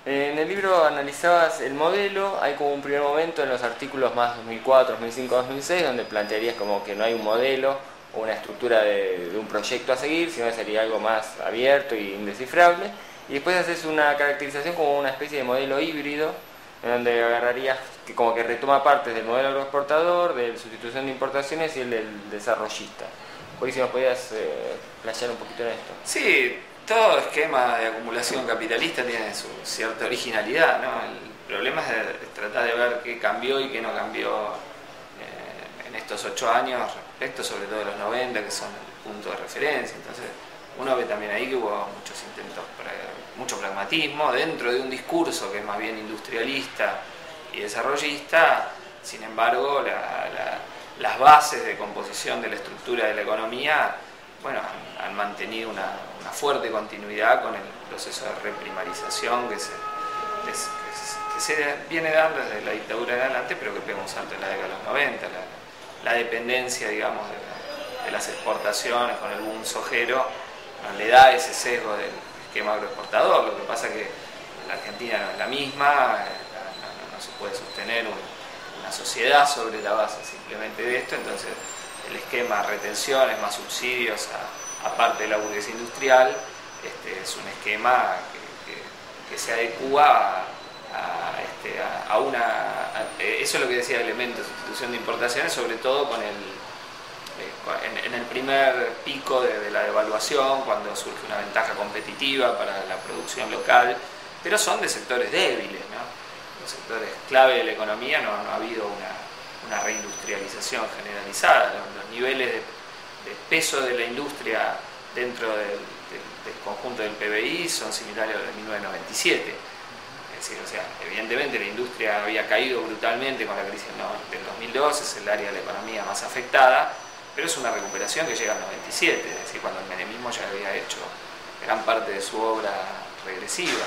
En el libro analizabas el modelo, hay como un primer momento en los artículos más 2004, 2005, 2006, donde plantearías como que no hay un modelo o una estructura de un proyecto a seguir, sino que sería algo más abierto e indescifrable. Y después haces una caracterización como una especie de modelo híbrido, en donde agarrarías que como que retoma partes del modelo agroexportador, de la sustitución de importaciones y el del desarrollista. Por ahí si nos podías playar un poquito en esto. Sí, todo esquema de acumulación capitalista tiene su cierta originalidad, ¿no? El problema es tratar de ver qué cambió y qué no cambió en estos 8 años respecto sobre todo de los 90, que son el punto de referencia. Entonces uno ve también ahí que hubo muchos intentos, mucho pragmatismo dentro de un discurso que es más bien industrialista y desarrollista. Sin embargo, las bases de composición de la estructura de la economía, bueno, han mantenido una fuerte continuidad con el proceso de reprimarización que se viene dando desde la dictadura en adelante, pero que pega un salto en la década de los 90, la dependencia, digamos, de las exportaciones con el boom sojero, le da ese sesgo del esquema agroexportador. Lo que pasa es que la Argentina no es la misma, no se puede sostener una sociedad sobre la base simplemente de esto, entonces el esquema retenciones más subsidios aparte de la burguesía industrial es un esquema que se adecua a una... eso es lo que decía Elemento, sustitución de importaciones, sobre todo con en el primer pico de la devaluación, cuando surge una ventaja competitiva para la producción local, pero son de sectores débiles, ¿no? Los sectores clave de la economía no ha habido una reindustrialización generalizada. Los niveles de peso de la industria dentro del conjunto del PBI son similares a los de 1997. Es decir, o sea, evidentemente la industria había caído brutalmente con la crisis del 2002, es el área de la economía más afectada, pero es una recuperación que llega al 97, es decir, cuando el menemismo ya había hecho gran parte de su obra regresiva.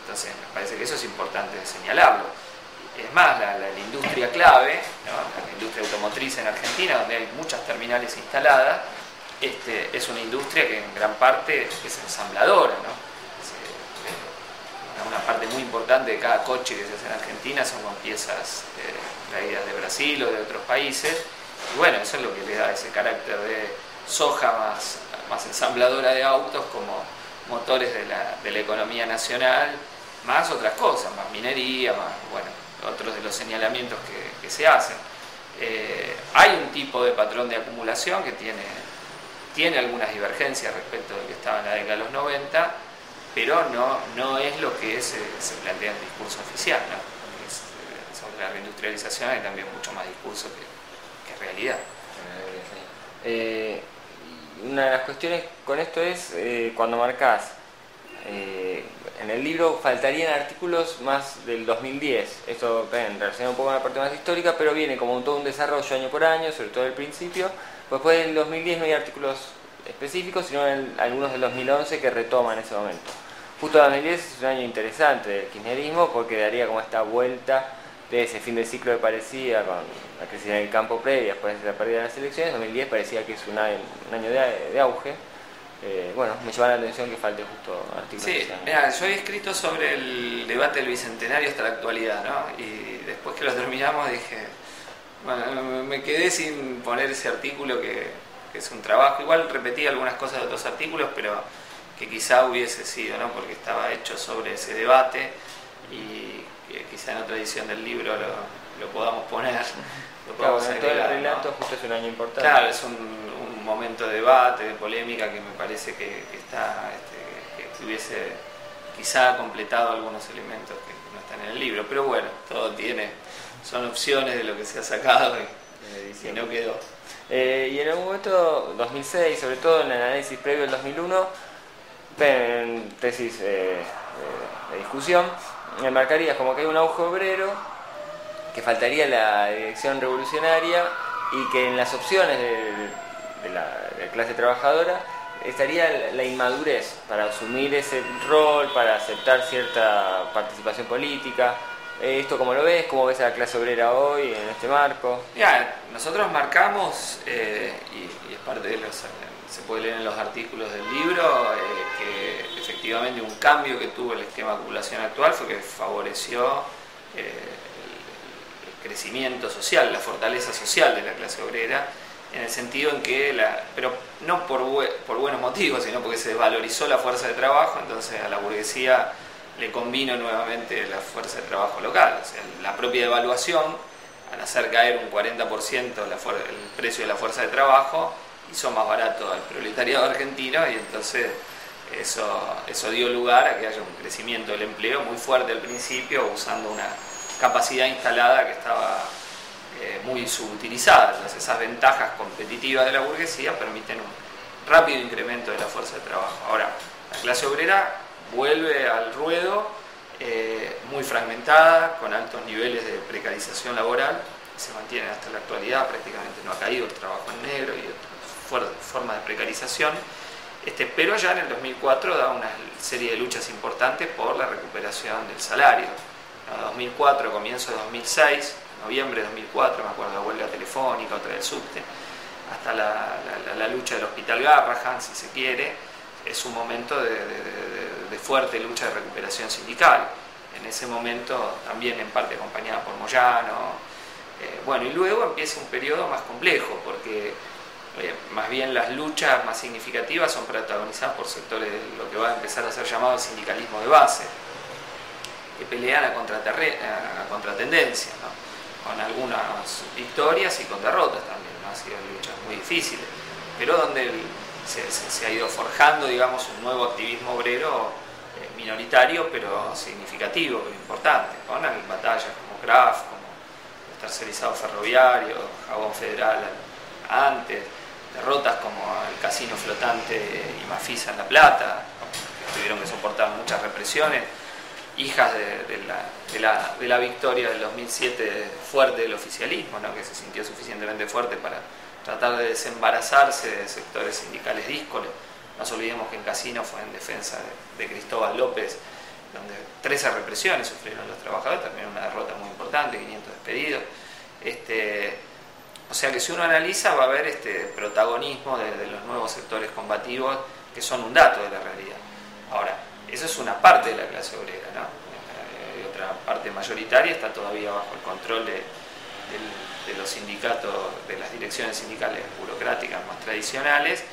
Entonces, me parece que eso es importante señalarlo. Es más, la industria clave, ¿no? La industria automotriz en Argentina, donde hay muchas terminales instaladas, es una industria que en gran parte es ensambladora, ¿no? Una parte muy importante de cada coche que se hace en Argentina son con piezas traídas de Brasil o de otros países, y bueno, eso es lo que le da ese carácter de soja más ensambladora de autos como motores de la economía nacional, más otras cosas, más minería, más, bueno, otros de los señalamientos que se hacen. Hay un tipo de patrón de acumulación que tiene algunas divergencias respecto de lo que estaba en la década de los 90, pero no es lo que se plantea en el discurso oficial, ¿no? Sobre la reindustrialización hay también mucho más discurso que realidad. Una de las cuestiones con esto es cuando marcás en el libro faltarían artículos más del 2010. Esto relaciona un poco con la parte más histórica, pero viene como todo un desarrollo año por año, sobre todo el principio. Después del 2010 no hay artículos específicos, sino algunos del 2011 que retoman ese momento. Justo el 2010 es un año interesante del kirchnerismo porque daría como esta vuelta de ese fin de ciclo que parecía con la crisis en el campo previa, después de la pérdida de las elecciones. 2010 parecía que es un año de auge. Bueno, me llama la atención que falte justo artículos. Sí, mira, yo he escrito sobre el debate del Bicentenario hasta la actualidad, ¿no? Y después que lo terminamos dije, bueno, me quedé sin poner ese artículo que es un trabajo. Igual repetí algunas cosas de otros artículos, pero que quizá hubiese sido, ¿no? Porque estaba hecho sobre ese debate y que quizá en otra edición del libro lo podamos poner. Lo podamos claro, agregar, todo el relato, ¿no? Justo es un año importante. Claro, es un momento de debate, de polémica que me parece que hubiese quizá completado algunos elementos que no están en el libro, pero bueno, todo son opciones de lo que se ha sacado y no quedó. Y en algún momento, 2006, sobre todo en el análisis previo del 2001, en tesis de discusión, marcarías como que hay un auge obrero, que faltaría la dirección revolucionaria y que en las opciones de la clase trabajadora estaría la inmadurez para asumir ese rol, para aceptar cierta participación política. ¿Esto cómo lo ves? ¿Cómo ves a la clase obrera hoy en este marco? Ya, nosotros marcamos, y es parte de se puede leer en los artículos del libro, que efectivamente efectivamente un cambio que tuvo el esquema de acumulación actual fue que favoreció el crecimiento social, la fortaleza social de la clase obrera, en el sentido en que, pero no por buenos motivos, sino porque se desvalorizó la fuerza de trabajo, entonces a la burguesía le convino nuevamente la fuerza de trabajo local. O sea, la propia devaluación, al hacer caer un 40% el precio de la fuerza de trabajo, hizo más barato al proletariado argentino, y entonces eso dio lugar a que haya un crecimiento del empleo muy fuerte al principio, usando una capacidad instalada que estaba muy subutilizada. Entonces esas ventajas competitivas de la burguesía permiten un rápido incremento de la fuerza de trabajo. Ahora, la clase obrera vuelve al ruedo muy fragmentada, con altos niveles de precarización laboral, que se mantienen hasta la actualidad. Prácticamente no ha caído el trabajo en negro y otras formas de precarización, pero ya en el 2004 da una serie de luchas importantes por la recuperación del salario. En 2004, comienzo de 2006, noviembre de 2004, me acuerdo, la huelga telefónica, otra del subte, hasta la lucha del Hospital Garrahan, si se quiere. Es un momento de fuerte lucha de recuperación sindical. En ese momento, también en parte acompañada por Moyano. Y luego empieza un periodo más complejo, porque más bien las luchas más significativas son protagonizadas por sectores de lo que va a empezar a ser llamado el sindicalismo de base, que pelean a contratendencia, ¿no? Con algunas victorias y con derrotas también, ¿no? Han sido luchas muy difíciles, pero donde se ha ido forjando, digamos, un nuevo activismo obrero minoritario, pero significativo, pero importante, con batallas como Kraft, como los tercerizados ferroviarios, Jabón Federal antes, derrotas como el casino flotante y Mafisa en La Plata, que tuvieron que soportar muchas represiones, hijas de la victoria del 2007 fuerte del oficialismo, ¿no? Que se sintió suficientemente fuerte para tratar de desembarazarse de sectores sindicales díscolos. No nos olvidemos que en Casino fue en defensa de Cristóbal López, donde 13 represiones sufrieron los trabajadores, también una derrota muy importante, 500 despedidos. O sea que si uno analiza va a haber protagonismo de los nuevos sectores combativos, que son un dato de la realidad. Ahora, eso es una parte de la clase obrera, ¿no? Y otra parte mayoritaria está todavía bajo el control de los sindicatos, de las direcciones sindicales burocráticas más tradicionales,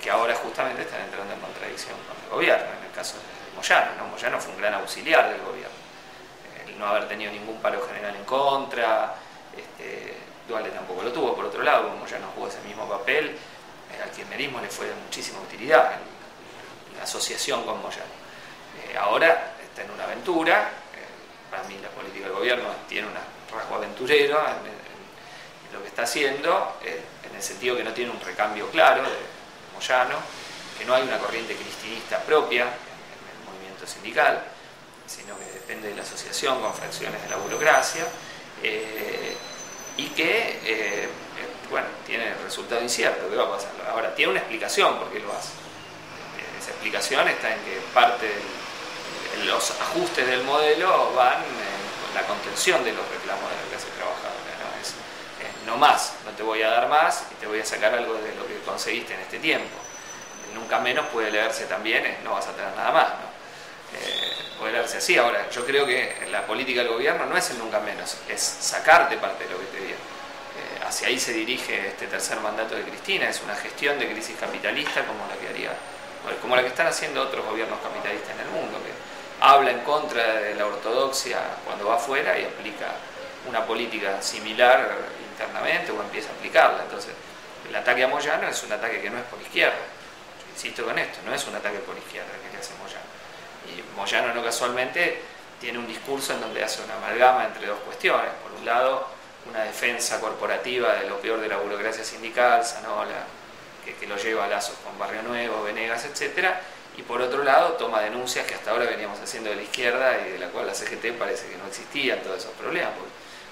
que ahora justamente están entrando en contradicción con el gobierno. En el caso de Moyano, ¿no? Moyano fue un gran auxiliar del gobierno. El no haber tenido ningún paro general en contra, Duhalde tampoco lo tuvo, por otro lado, como Moyano jugó ese mismo papel, al kirchnerismo le fue de muchísima utilidad la asociación con Moyano. Ahora está en una aventura. Para mí la política del gobierno tiene un rasgo aventurero en lo que está haciendo, en el sentido que no tiene un recambio claro de Moyano, que no hay una corriente cristinista propia en el movimiento sindical, sino que depende de la asociación con fracciones de la burocracia, y que tiene resultado incierto. ¿Qué va a pasar? Ahora, tiene una explicación por qué lo hace. Esa explicación está en que parte de los ajustes del modelo van en la contención de los reclamos de la clase trabajadora, ¿no? Es no más, no te voy a dar más y te voy a sacar algo de lo que conseguiste en este tiempo. Nunca menos puede leerse también, no vas a tener nada más, ¿no? Puede leerse así. Ahora, yo creo que la política del gobierno no es el nunca menos, es sacarte parte de lo que te dieron. Hacia ahí se dirige este tercer mandato de Cristina. Es una gestión de crisis capitalista como la que están haciendo otros gobiernos capitalistas en el mundo, que habla en contra de la ortodoxia cuando va afuera y aplica una política similar internamente o empieza a aplicarla. Entonces, el ataque a Moyano es un ataque que no es por izquierda. Yo insisto con esto, no es un ataque por izquierda que le hace Moyano. Y Moyano no casualmente tiene un discurso en donde hace una amalgama entre dos cuestiones. Por un lado, una defensa corporativa de lo peor de la burocracia sindical, Zanola, que lo lleva a lazos con Barrio Nuevo, Venegas, etcétera, y por otro lado toma denuncias que hasta ahora veníamos haciendo de la izquierda y de la cual la CGT parece que no existían todos esos problemas, porque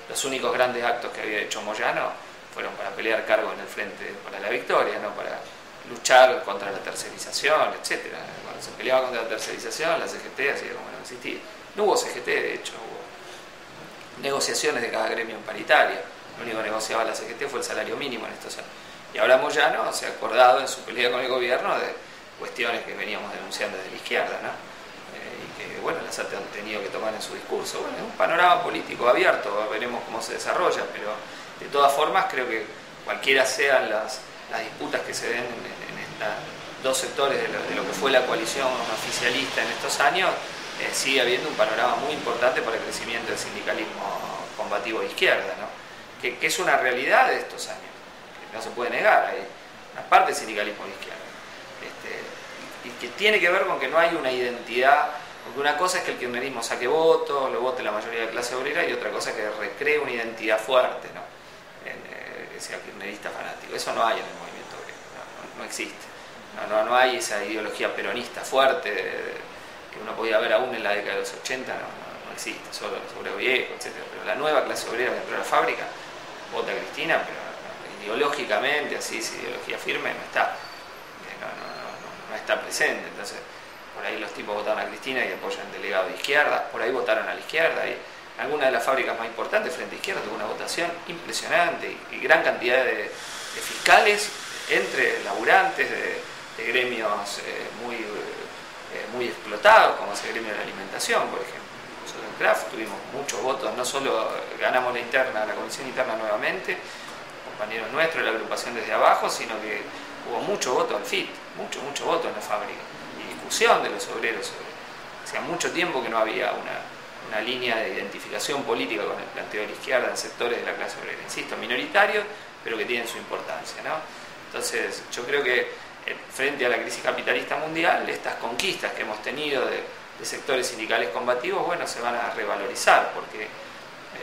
los únicos grandes actos que había hecho Moyano fueron para pelear cargo en el Frente para la Victoria, no para luchar contra la tercerización, etcétera. Cuando se peleaba contra la tercerización, la CGT hacía como no existía. No hubo CGT, de hecho, hubo negociaciones de cada gremio en paritaria. Lo único que negociaba la CGT fue el salario mínimo en estos años. Y ahora Moyano se ha acordado en su pelea con el gobierno de cuestiones que veníamos denunciando desde la izquierda, ¿no? Y que, bueno, las han tenido que tomar en su discurso. Bueno, es un panorama político abierto, veremos cómo se desarrolla, pero de todas formas creo que cualquiera sean las disputas que se den en estos dos sectores de lo que fue la coalición oficialista en estos años, sigue habiendo un panorama muy importante para el crecimiento del sindicalismo combativo de izquierda, ¿no? Que es una realidad de estos años, que no se puede negar, hay una parte del sindicalismo de izquierda, y que tiene que ver con que no hay una identidad, porque una cosa es que el kirchnerismo saque votos, lo vote la mayoría de la clase obrera, y otra cosa es que recree una identidad fuerte, ¿no? Que sea kirchnerista fanático. Eso no hay en el movimiento obrero, no existe. No hay esa ideología peronista fuerte que uno podía ver aún en la década de los 80, no existe, solo los obreros viejos, etc. Pero la nueva clase obrera que entró a la fábrica vota a Cristina, pero ideológicamente, así, esa ideología firme no está, no está presente. Entonces, por ahí los tipos votaron a Cristina y apoyan delegados de izquierda, por ahí votaron a la izquierda, y alguna de las fábricas más importantes, Frente Izquierda, tuvo una votación impresionante y gran cantidad de fiscales entre laburantes de gremios muy explotados, como ese gremio de la alimentación, por ejemplo. Nosotros en Kraft tuvimos muchos votos, no solo ganamos la comisión interna nuevamente, compañeros nuestros de la agrupación desde abajo, sino que hubo mucho voto al FIT, mucho voto en la fábrica, y discusión de los obreros. Hacía mucho tiempo que no había una línea de identificación política con el planteo de la izquierda en sectores de la clase obrera, insisto, minoritarios, pero que tienen su importancia, ¿no? Entonces, yo creo que frente a la crisis capitalista mundial, estas conquistas que hemos tenido de sectores sindicales combativos, bueno, se van a revalorizar, porque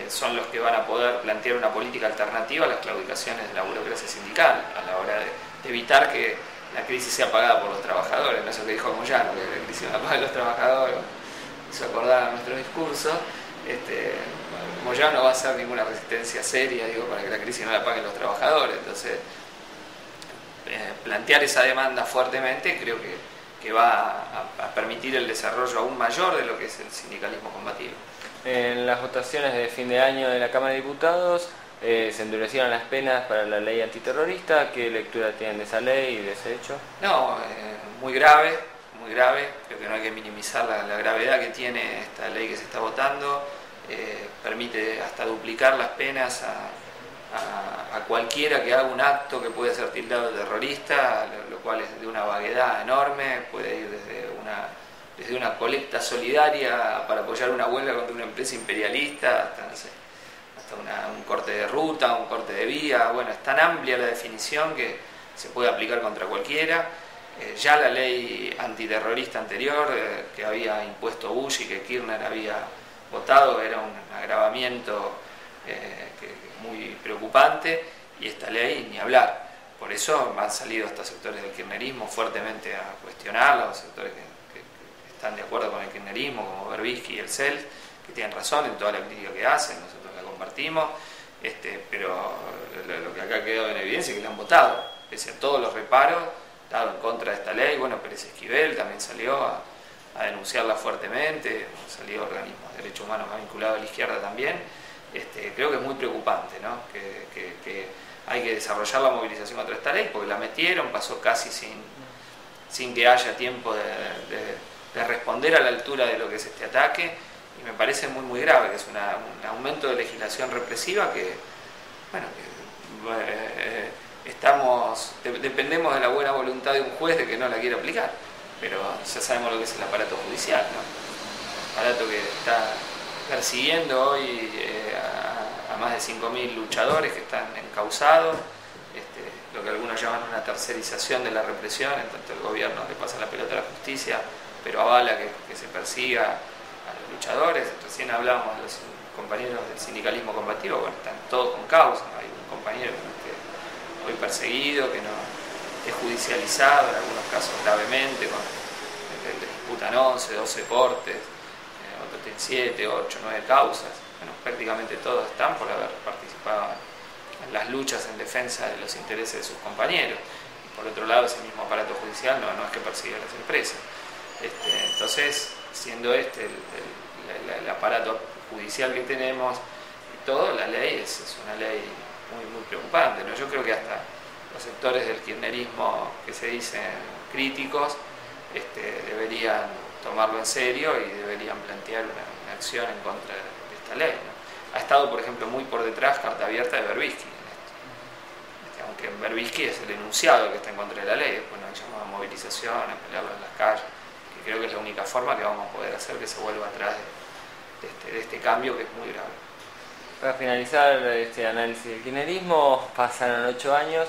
son los que van a poder plantear una política alternativa a las claudicaciones de la burocracia sindical, a la hora de evitar que la crisis sea pagada por los trabajadores. No es lo que dijo Moyano, que la crisis la pagan los trabajadores, hizo acordar a nuestro discurso. Moyano no va a hacer ninguna resistencia seria, para que la crisis no la paguen los trabajadores. Entonces, plantear esa demanda fuertemente creo que va a permitir el desarrollo aún mayor de lo que es el sindicalismo combativo. En las votaciones de fin de año de la Cámara de Diputados se endurecieron las penas para la ley antiterrorista. ¿Qué lectura tienen de esa ley y de ese hecho? No, muy grave. Creo que no hay que minimizar la gravedad que tiene esta ley que se está votando. Permite hasta duplicar las penas a cualquiera que haga un acto que puede ser tildado de terrorista, lo cual es de una vaguedad enorme. Puede ir desde una colecta solidaria para apoyar una huelga contra una empresa imperialista hasta un corte de ruta, un corte de vía. Bueno, es tan amplia la definición que se puede aplicar contra cualquiera. Ya la ley antiterrorista anterior que había impuesto Bush y que Kirchner había votado era un agravamiento muy preocupante, y esta ley ni hablar. Por eso han salido estos sectores del kirchnerismo fuertemente a cuestionarla, los sectores que están de acuerdo con el kirchnerismo, como Berbisky y el CEL, que tienen razón en toda la crítica que hacen, nosotros la compartimos, pero lo que acá ha quedado en evidencia es que la han votado, pese a todos los reparos, estado en contra de esta ley. Bueno, Pérez Esquivel también salió a denunciarla fuertemente, salió organismos de derechos humanos más vinculados a la izquierda también. Creo que es muy preocupante, ¿no? Que hay que desarrollar la movilización contra esta ley, porque la metieron, pasó casi sin que haya tiempo de responder a la altura de lo que es este ataque, y me parece muy grave, que es un aumento de legislación represiva que dependemos de la buena voluntad de un juez de que no la quiera aplicar, pero ya sabemos lo que es el aparato judicial, ¿no? El aparato que está persiguiendo hoy a más de 5.000 luchadores que están encausados, lo que algunos llaman una tercerización de la represión, en tanto el gobierno le pasa la pelota a la justicia, pero avala que se persiga a los luchadores. Recién hablábamos de los compañeros del sindicalismo combativo, bueno, están todos con causa. Hay un compañero que hoy perseguido, que no es judicializado, en algunos casos gravemente, le disputan 11, 12 cortes, otros tienen 7, 8, 9 causas. Bueno, prácticamente todos están por haber participado en las luchas en defensa de los intereses de sus compañeros. Y por otro lado, ese mismo aparato judicial no es que persigue a las empresas. Entonces, siendo el aparato judicial que tenemos y todo, la ley es una ley muy preocupante, ¿no? Yo creo que hasta los sectores del kirchnerismo que se dicen críticos deberían tomarlo en serio y deberían plantear una acción en contra de esta ley, ¿no? Ha estado, por ejemplo, muy por detrás carta abierta de Berbisky en esto. Aunque Berbisky es el enunciado que está en contra de la ley, después nos llamamos a movilización, a pelearlo en las calles, que creo que es la única forma que vamos a poder hacer que se vuelva atrás de este cambio que es muy grave. Para finalizar este análisis del kirchnerismo, pasaron 8 años.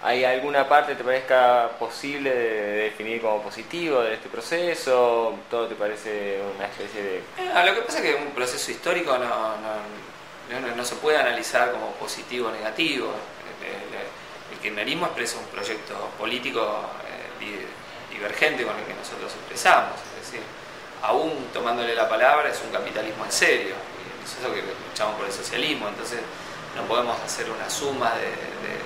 ¿Hay alguna parte que te parezca posible de definir como positivo de este proceso? ¿Todo te parece una especie de...? Lo que pasa es que un proceso histórico no se puede analizar como positivo o negativo. El kirchnerismo expresa un proyecto político divergente con el que nosotros expresamos. Es decir, aún tomándole la palabra, es un capitalismo en serio. Y eso es lo que luchamos por el socialismo. Entonces no podemos hacer una suma de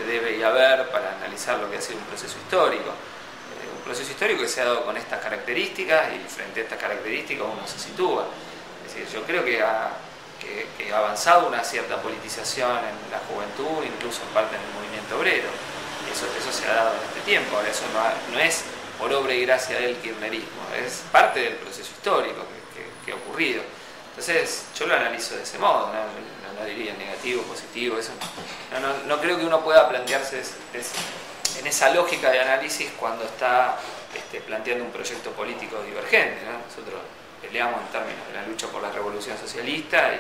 debe y haber para analizar lo que ha sido un proceso histórico. Un proceso histórico que se ha dado con estas características y frente a estas características uno se sitúa. Es decir, yo creo que ha avanzado una cierta politización en la juventud, incluso en parte en el movimiento obrero. Eso se ha dado en este tiempo. Ahora, eso no es por obra y gracia del kirchnerismo, es parte del proceso histórico que ha ocurrido. Entonces yo lo analizo de ese modo, no diría negativo, positivo, eso. No creo que uno pueda plantearse en esa lógica de análisis cuando está planteando un proyecto político divergente, ¿no? Nosotros peleamos en términos de la lucha por la revolución socialista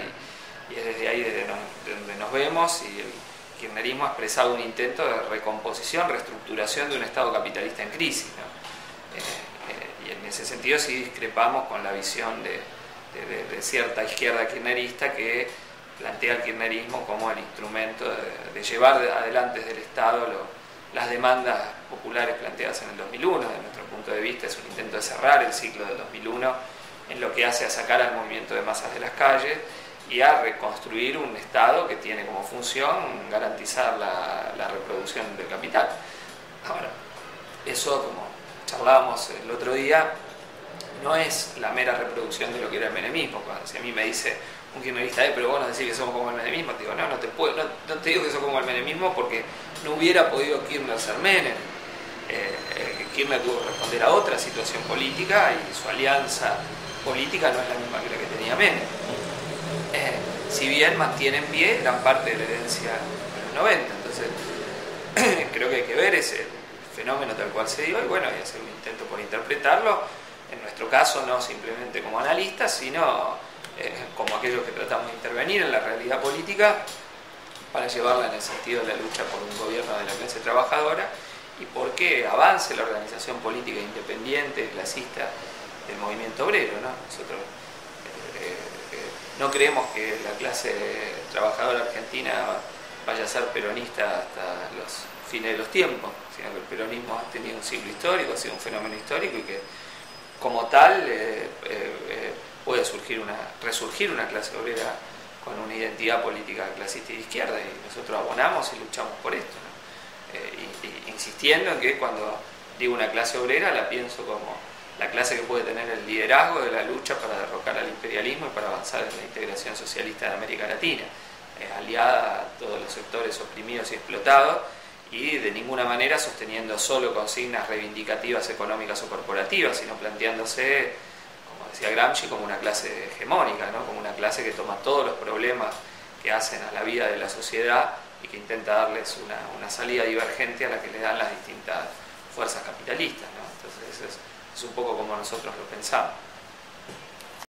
y es desde ahí desde donde nos vemos, y el kirchnerismo ha expresado un intento de recomposición, reestructuración de un Estado capitalista en crisis, ¿no? Y en ese sentido sí discrepamos con la visión de cierta izquierda kirchnerista que plantea el kirchnerismo como el instrumento de llevar adelante desde el Estado las demandas populares planteadas en el 2001. Desde nuestro punto de vista es un intento de cerrar el ciclo del 2001 en lo que hace a sacar al movimiento de masas de las calles y a reconstruir un Estado que tiene como función garantizar la reproducción del capital. Ahora, eso, como charlábamos el otro día, no es la mera reproducción de lo que era el menemismo. Cuando si a mí me dice un kirchnerista, pero vos no decís que somos como el menemismo, te digo, no te digo que somos como el menemismo porque no hubiera podido Kirchner ser Menem. Kirchner tuvo que responder a otra situación política y su alianza política no es la misma que la que tenía Menem. Si bien mantiene en pie gran parte de la herencia de los 90, entonces creo que hay que ver ese fenómeno tal cual se dio y bueno, y hacer un intento por interpretarlo, en nuestro caso no simplemente como analistas, sino como aquellos que tratamos de intervenir en la realidad política para llevarla en el sentido de la lucha por un gobierno de la clase trabajadora y porque avance la organización política independiente, clasista del movimiento obrero, ¿no? Nosotros no creemos que la clase trabajadora argentina vaya a ser peronista hasta los fines de los tiempos, sino que el peronismo ha tenido un ciclo histórico, ha sido un fenómeno histórico y que como tal puede resurgir una clase obrera con una identidad política clasista y de izquierda, y nosotros abonamos y luchamos por esto, ¿no? Insistiendo en que cuando digo una clase obrera la pienso como la clase que puede tener el liderazgo de la lucha para derrocar al imperialismo y para avanzar en la integración socialista de América Latina, aliada a todos los sectores oprimidos y explotados, y de ninguna manera sosteniendo solo consignas reivindicativas económicas o corporativas, sino planteándose, como decía Gramsci, como una clase hegemónica, ¿no? Como una clase que toma todos los problemas que hacen a la vida de la sociedad y que intenta darles una salida divergente a la que le dan las distintas fuerzas capitalistas, ¿no? Entonces es un poco como nosotros lo pensamos.